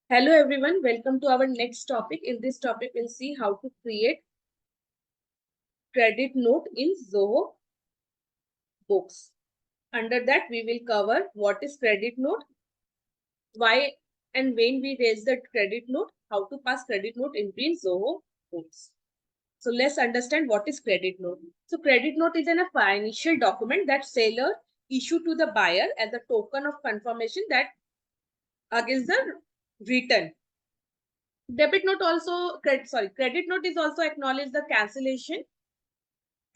Hello everyone, welcome to our next topic. In this topic, we'll see how to create credit note in Zoho books. Under that, we will cover what is credit note, why and when we raise the credit note, how to pass credit note in Zoho books. So let's understand what is credit note. So credit note is a financial document that seller issue to the buyer as a token of confirmation that against the return. Debit note also, credit note is also acknowledge the cancellation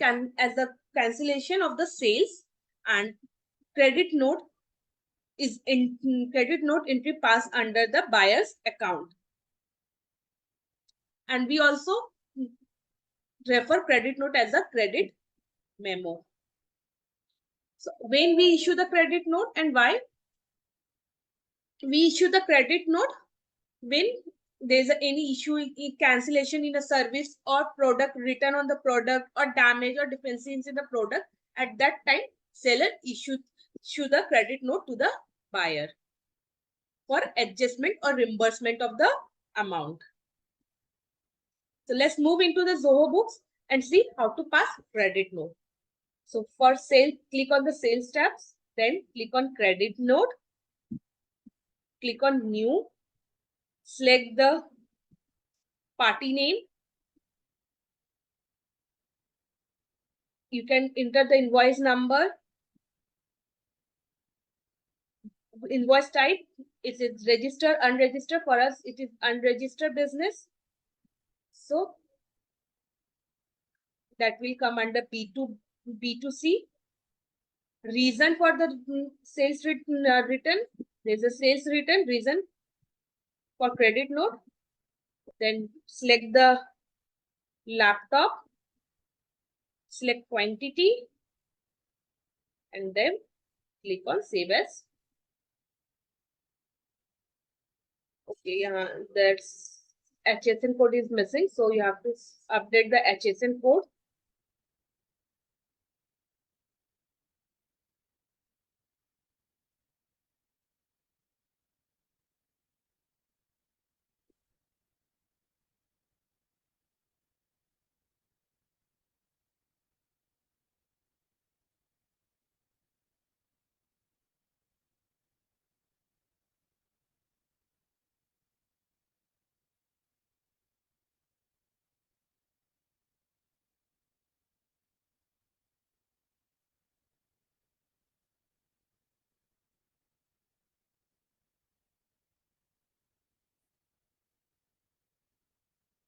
as the cancellation of the sales, and credit note credit note entry pass under the buyer's account. And we also refer credit note as a credit memo. So when we issue the credit note and why? We issue the credit note when there's any issue, cancellation in a service or product, return on the product, or damage or deficiencies in the product. At that time, seller issue the credit note to the buyer for adjustment or reimbursement of the amount. So let's move into the Zoho books and see how to pass credit note. So for sale, click on the sales tabs, then click on credit note, click on new, select the party name. You can enter the invoice number, invoice type. Is it registered, unregistered? For us, it is unregistered business. So that will come under B2C. Reason for the sales return. There's a sales return reason for credit note. Then select the laptop, select quantity, and then click on save as. Okay, that's HSN code is missing, so you have to update the HSN code.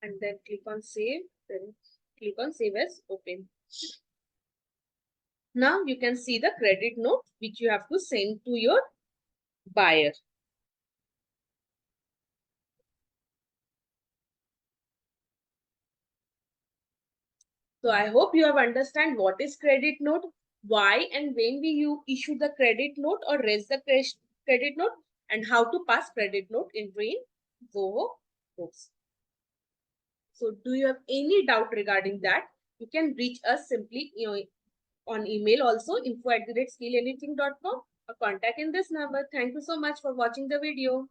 And then click on save, then click on save as open. Now you can see the credit note which you have to send to your buyer. So I hope you have understand what is credit note, why and when we issue the credit note or raise the credit note, and how to pass credit note in Zoho books. So do you have any doubt regarding that? You can reach us simply on email also, info@skillanything.com, or contact in this number. Thank you so much for watching the video.